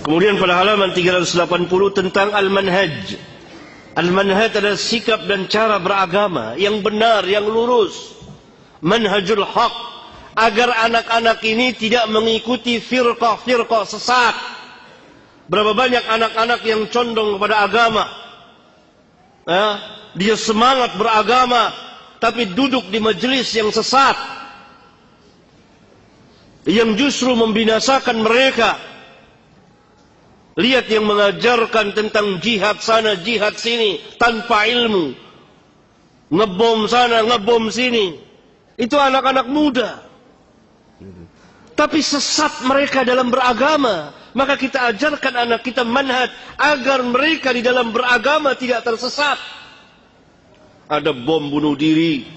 Kemudian pada halaman 380 tentang al-manhaj. Al-manhaj adalah sikap dan cara beragama yang benar, yang lurus. Manhajul haq, agar anak-anak ini tidak mengikuti firqah-firqah sesat. Berapa banyak anak-anak yang condong kepada agama, dia semangat beragama, tapi duduk di majelis yang sesat, yang justru membinasakan mereka. Lihat yang mengajarkan tentang jihad sana, jihad sini, tanpa ilmu. Ngebom sana, ngebom sini. Itu anak-anak muda. Tapi sesat mereka dalam beragama. Maka kita ajarkan anak kita manhaj, agar mereka di dalam beragama tidak tersesat. Ada bom bunuh diri.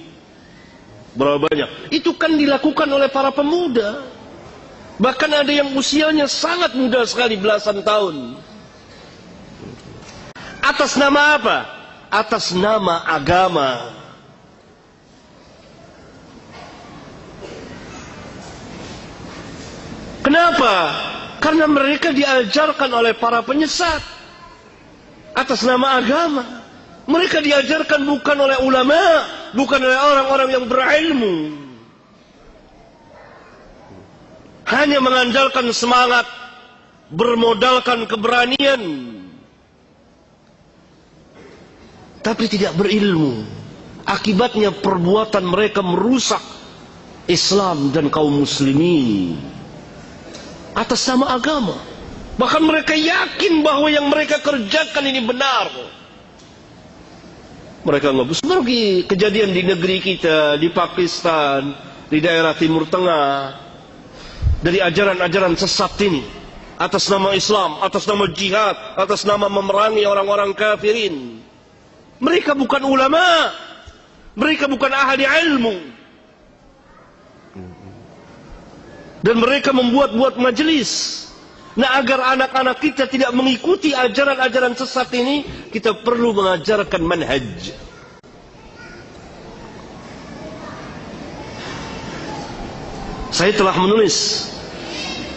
Berapa banyak? Itu kan dilakukan oleh para pemuda. Bahkan ada yang usianya sangat muda sekali, belasan tahun. Atas nama apa? Atas nama agama. Kenapa? Karena mereka diajarkan oleh para penyesat atas nama agama. Mereka diajarkan bukan oleh ulama, bukan oleh orang-orang yang berilmu. Hanya mengandalkan semangat, bermodalkan keberanian, tapi tidak berilmu. Akibatnya perbuatan mereka merusak Islam dan kaum muslimin atas nama agama. Bahkan mereka yakin bahwa yang mereka kerjakan ini benar. Mereka nggak seperti kejadian di negeri kita, di Pakistan, di daerah Timur Tengah. Dari ajaran-ajaran sesat ini, atas nama Islam, atas nama jihad, atas nama memerangi orang-orang kafirin. Mereka bukan ulama, mereka bukan ahli ilmu, dan mereka membuat-buat majelis. Nah, agar anak-anak kita tidak mengikuti ajaran-ajaran sesat ini, kita perlu mengajarkan manhaj. Saya telah menulis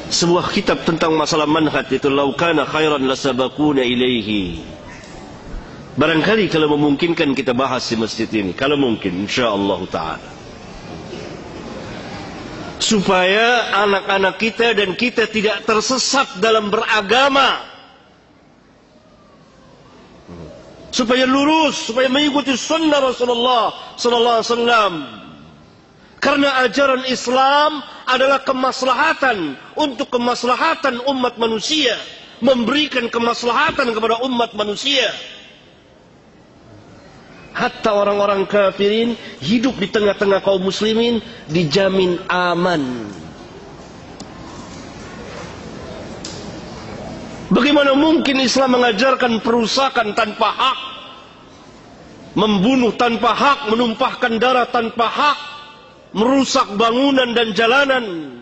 sebuah kitab tentang masalah manhaj, itu Law kana khairan lasabaquna ilaihi. Barangkali kalau memungkinkan kita bahas di masjid ini, kalau mungkin, insyaallah taala, supaya anak-anak kita dan kita tidak tersesat dalam beragama, supaya lurus, supaya mengikuti sunnah Rasulullah sallallahu alaihi wasallam. Karena ajaran Islam adalah kemaslahatan untuk kemaslahatan umat manusia, memberikan kemaslahatan kepada umat manusia. Hatta orang-orang kafirin hidup di tengah-tengah kaum muslimin dijamin aman. Bagaimana mungkin Islam mengajarkan perusakan tanpa hak, membunuh tanpa hak, menumpahkan darah tanpa hak, merusak bangunan dan jalanan,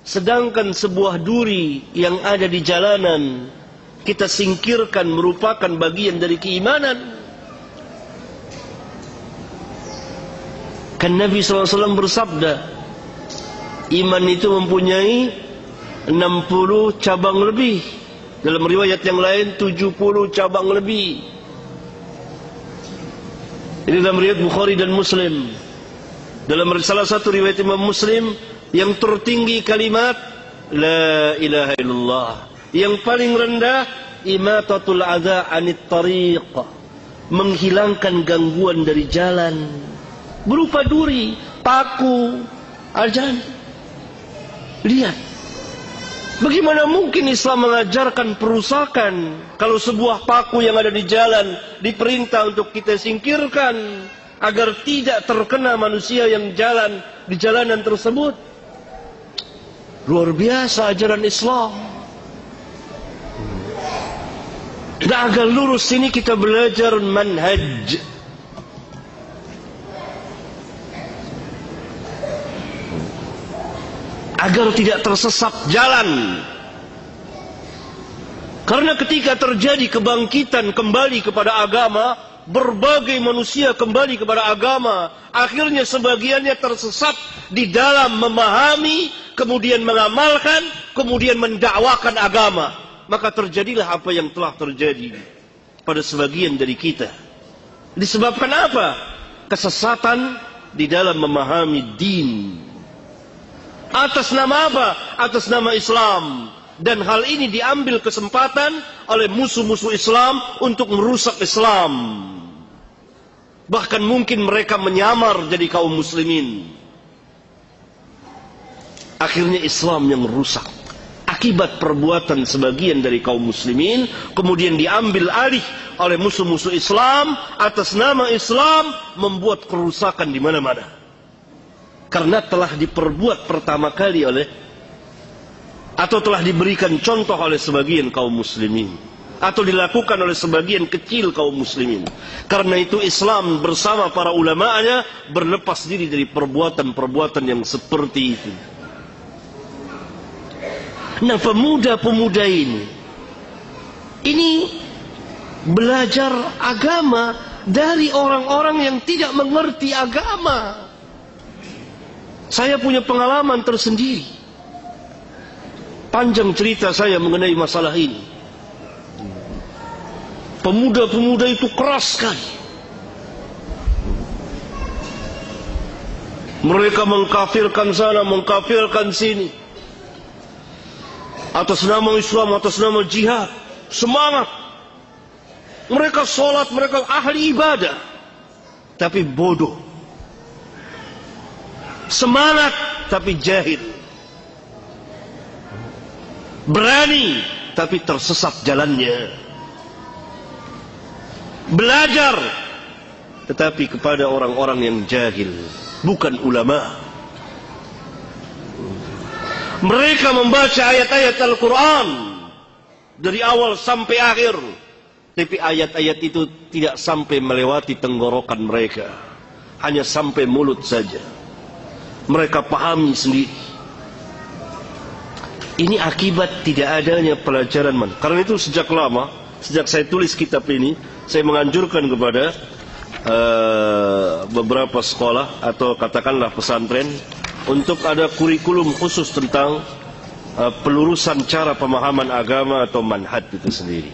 sedangkan sebuah duri yang ada di jalanan kita singkirkan merupakan bagian dari keimanan. Kan Nabi SAW bersabda, iman itu mempunyai 60 cabang lebih, dalam riwayat yang lain 70 cabang lebih. Ini dalam riwayat Bukhari dan Muslim. Dalam salah satu riwayat Imam Muslim, yang tertinggi kalimat La ilaha illallah, yang paling rendah imatatul adza anit tariq, menghilangkan gangguan dari jalan, berupa duri, paku, ajan. Lihat, bagaimana mungkin Islam mengajarkan perusakan kalau sebuah paku yang ada di jalan diperintah untuk kita singkirkan agar tidak terkena manusia yang jalan di jalanan tersebut. Luar biasa ajaran Islam. Dan agar lurus ini kita belajar manhaj. Agar tidak tersesat jalan. Karena ketika terjadi kebangkitan kembali kepada agama, berbagai manusia kembali kepada agama, akhirnya sebagiannya tersesat di dalam memahami, kemudian mengamalkan, kemudian mendakwakan agama, maka terjadilah apa yang telah terjadi pada sebagian dari kita. Disebabkan apa? Kesesatan di dalam memahami din. Atas nama apa? Atas nama Islam. Dan hal ini diambil kesempatan oleh musuh-musuh Islam untuk merusak Islam. Bahkan mungkin mereka menyamar jadi kaum muslimin. Akhirnya Islam yang rusak akibat perbuatan sebagian dari kaum muslimin, kemudian diambil alih oleh musuh-musuh Islam atas nama Islam, membuat kerusakan di mana-mana. Karena telah diperbuat pertama kali oleh, atau telah diberikan contoh oleh sebagian kaum muslimin, atau dilakukan oleh sebagian kecil kaum muslimin. Karena itu Islam bersama para ulama'nya berlepas diri dari perbuatan-perbuatan yang seperti itu. Nah, pemuda-pemuda ini belajar agama dari orang-orang yang tidak mengerti agama. Saya punya pengalaman tersendiri. Panjang cerita saya mengenai masalah ini. Pemuda-pemuda itu keras sekali. Mereka mengkafirkan sana, mengkafirkan sini. Atas nama Islam, atas nama jihad. Semangat. Mereka sholat, mereka ahli ibadah. Tapi bodoh. Semangat, tapi jahil. Berani, tapi tersesat jalannya. Belajar, tetapi kepada orang-orang yang jahil, bukan ulama. Mereka membaca ayat-ayat Al-Quran dari awal sampai akhir, tapi ayat-ayat itu tidak sampai melewati tenggorokan mereka, hanya sampai mulut saja. Mereka pahami sendiri. Ini akibat tidak adanya pelajaran Karena itu sejak lama, sejak saya tulis kitab ini, saya menganjurkan kepada beberapa sekolah atau katakanlah pesantren untuk ada kurikulum khusus tentang pelurusan cara pemahaman agama atau manhaj itu sendiri.